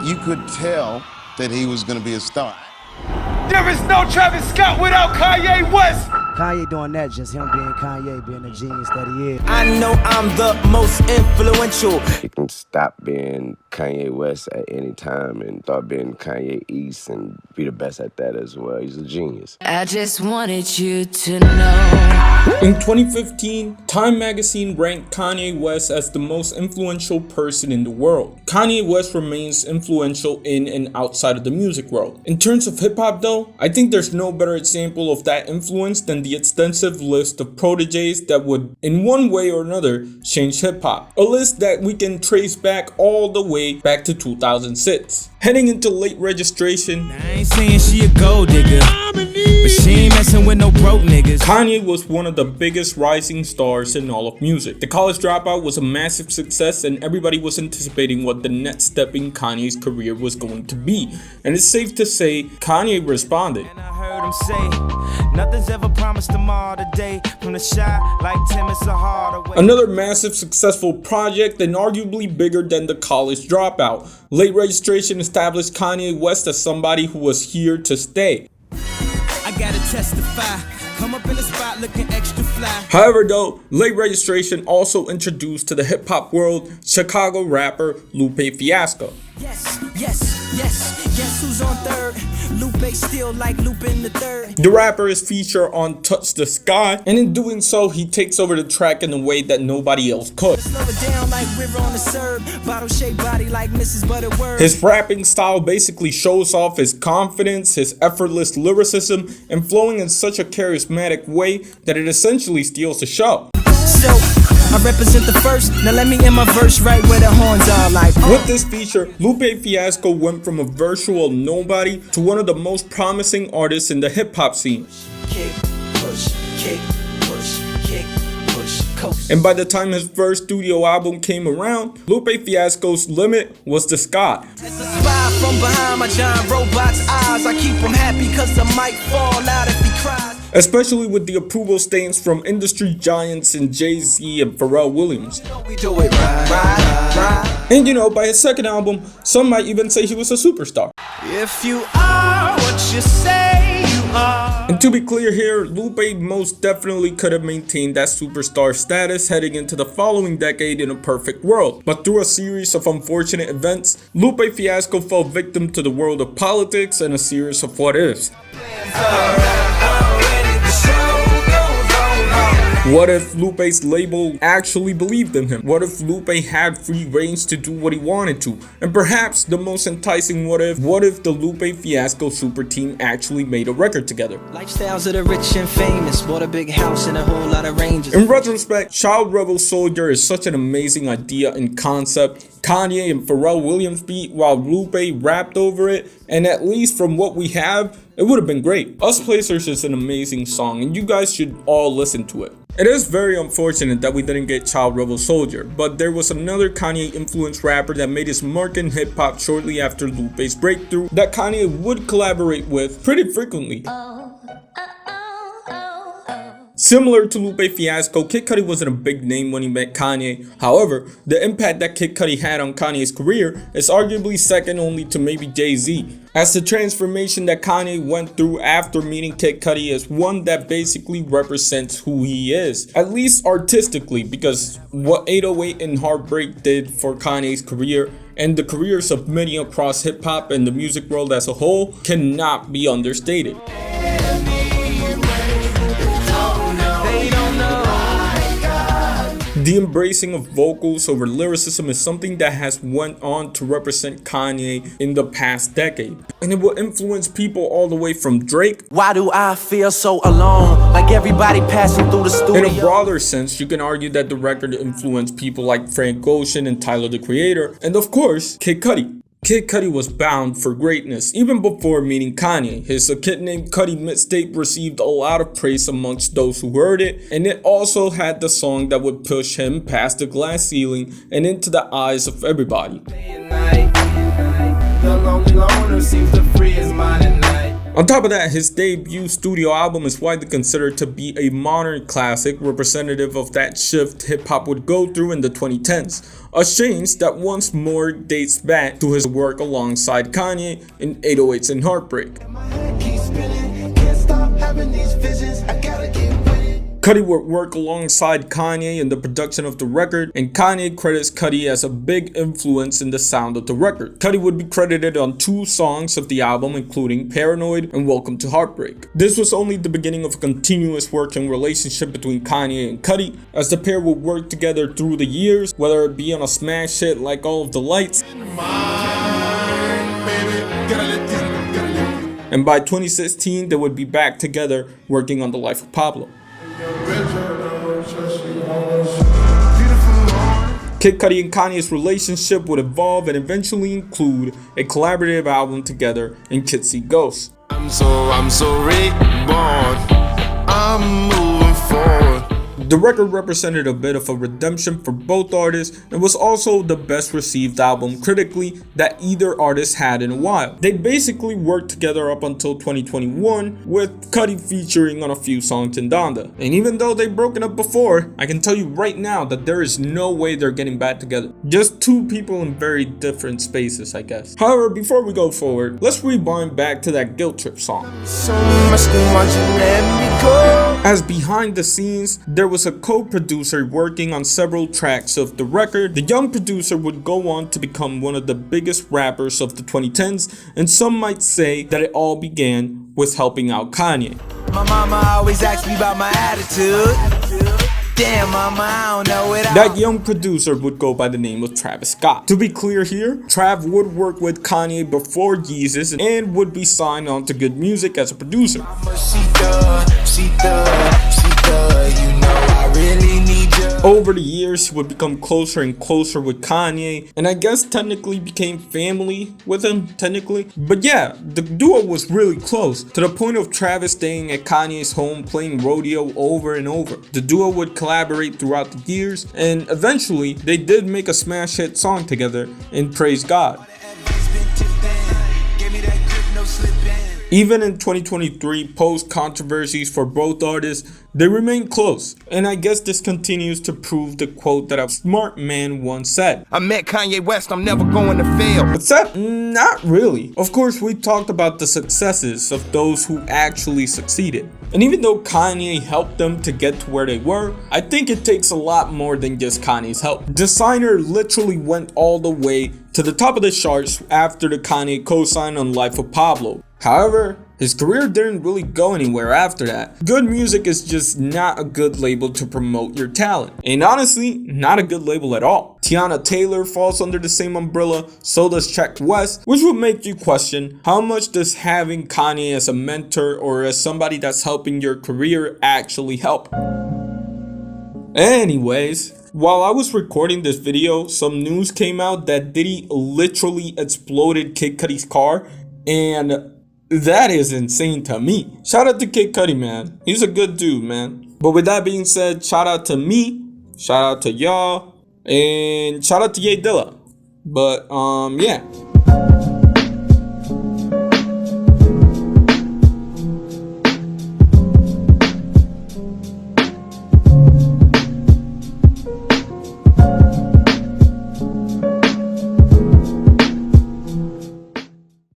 you could tell that he was gonna be a star. There is no Travis Scott without Kanye West. Kanye doing that, just him being Kanye, being the genius that he is. I know I'm the most influential. You can stop being Kanye West at any time and start being Kanye East and be the best at that as well. He's a genius. I just wanted you to know. In 2015, Time magazine ranked Kanye West as the most influential person in the world. Kanye West remains influential in and outside of the music world. In terms of hip-hop though, I think there's no better example of that influence than the extensive list of proteges that would, in one way or another, change hip-hop. A list that we can trace back all the way back to 2006. Heading into late registration, I ain't saying she a gold digger, but she ain't messing with no broke niggas. Kanye was one of the biggest rising stars in all of music. The College Dropout was a massive success and everybody was anticipating what the next step in Kanye's career was going to be. And it's safe to say Kanye responded. And I heard him say, nothing's ever promised tomorrow today. From the shot like Tim, it's a hard away. Another massive successful project and arguably bigger than The College Dropout. Late registration established Kanye West as somebody who was here to stay. I gotta testify. Come up in the spot looking extra fly. However though, late registration also introduced to the hip-hop world Chicago rapper Lupe Fiasco. Yes, yes, yes, guess who's on third? Lupe still like Lupe in the third. The rapper is featured on Touch the Sky, and in doing so, he takes over the track in a way that nobody else could. Slow it down like river on the serve. Bottle-shaped body like Mrs. Butterworth. His rapping style basically shows off his confidence, his effortless lyricism, and flowing in such a charismatic way that it essentially steals the show. So, I represent the first, now let me end my verse right where the horns are like. With this feature, Lupe Fiasco went from a virtual nobody to one of the most promising artists in the hip-hop scene. Kick, push, kick, push, kick, push, coast. And by the time his first studio album came around, Lupe Fiasco's limit was the sky. It's a spy from behind my giant robot's eyes. I keep him happy cause I might fall out if he cries. Especially with the approval stamps from industry giants in Jay-Z and Pharrell Williams. We do it right. And you know, by his second album, some might even say he was a superstar. If you are what you say you are. And to be clear here, Lupe most definitely could have maintained that superstar status heading into the following decade in a perfect world. But through a series of unfortunate events, Lupe Fiasco fell victim to the world of politics and a series of what-ifs. What if Lupe's label actually believed in him? What if Lupe had free reins to do what he wanted to? And perhaps the most enticing what if the Lupe Fiasco super team actually made a record together? Lifestyles of the rich and famous, bought a big house and a whole lot of ranges. In retrospect, Child Rebel Soldier is such an amazing idea and concept. Kanye and Pharrell Williams beat while Lupe rapped over it, and at least from what we have, it would have been great. Us Placers is an amazing song and you guys should all listen to it. It is very unfortunate that we didn't get Child Rebel Soldier, but there was another Kanye influenced rapper that made his mark in hip hop shortly after Lupe's breakthrough that Kanye would collaborate with pretty frequently. Similar to Lupe Fiasco, Kid Cudi wasn't a big name when he met Kanye. However, the impact that Kid Cudi had on Kanye's career is arguably second only to maybe Jay-Z, as the transformation that Kanye went through after meeting Kid Cudi is one that basically represents who he is, at least artistically, because what 808 and Heartbreak did for Kanye's career and the careers of many across hip-hop and the music world as a whole cannot be understated. The embracing of vocals over lyricism is something that has went on to represent Kanye in the past decade. And it will influence people all the way from Drake. Why do I feel so alone? Like everybody passing through the studio. In a broader sense, you can argue that the record influenced people like Frank Ocean and Tyler the Creator. And of course, Kid Cudi. Kid Cudi was bound for greatness even before meeting Kanye. His A Kid Named Cudi mixtape received a lot of praise amongst those who heard it, and it also had the song that would push him past the glass ceiling and into the eyes of everybody. On top of that, his debut studio album is widely considered to be a modern classic, representative of that shift hip-hop would go through in the 2010s, a change that once more dates back to his work alongside Kanye in 808s and Heartbreak. Cudi would work alongside Kanye in the production of the record, and Kanye credits Cudi as a big influence in the sound of the record. Cudi would be credited on 2 songs of the album, including Paranoid and Welcome to Heartbreak. This was only the beginning of a continuous working relationship between Kanye and Cudi, as the pair would work together through the years, whether it be on a smash hit like All of the Lights, and by 2016 they would be back together working on The Life of Pablo. Kid Cudi and Kanye's relationship would evolve and eventually include a collaborative album together in Kid Cudi Ghost. I'm so reborn. I'm moving forward. The record represented a bit of a redemption for both artists and was also the best received album critically that either artist had in a while. They basically worked together up until 2021, with Cudi featuring on a few songs in Donda. And even though they've broken up before, I can tell you right now that there is no way they're getting back together. Just 2 people in very different spaces, I guess. However, before we go forward, let's rewind back to that Guilt Trip song. So much too much, you let me go. As behind the scenes, there was a co-producer working on several tracks of the record. The young producer would go on to become one of the biggest rappers of the 2010s, and some might say that it all began with helping out Kanye. My mama always asks me about my attitude. Damn, mama, I don't know it all. That young producer would go by the name of Travis Scott. To be clear here, Trav would work with Kanye before Yeezus and would be signed on to Good Music as a producer. Over the years, he would become closer and closer with Kanye, and I guess technically became family with him, technically. But yeah, the duo was really close, to the point of Travis staying at Kanye's home playing rodeo over and over. The duo would collaborate throughout the years, and eventually, they did make a smash hit song together in Praise God. Even in 2023, post controversies for both artists, they remain close, and I guess this continues to prove the quote that a smart man once said. I met Kanye West, I'm never going to fail. What's that? Not really. Of course, we talked about the successes of those who actually succeeded. And even though Kanye helped them to get to where they were, I think it takes a lot more than just Kanye's help. Designer literally went all the way to the top of the charts after the Kanye co-sign on Life of Pablo. However, his career didn't really go anywhere after that. Good Music is just not a good label to promote your talent. And honestly, not a good label at all. Tiana Taylor falls under the same umbrella, so does Check West, which would make you question how much does having Kanye as a mentor or as somebody that's helping your career actually help. Anyways, while I was recording this video, some news came out that Diddy literally exploded Kid Cudi's car, and that is insane to me. Shout out to Kid Cudi, man. He's a good dude, man. But with that being said, shout out to me, shout out to y'all, and shout out to Ye Dilla. But yeah.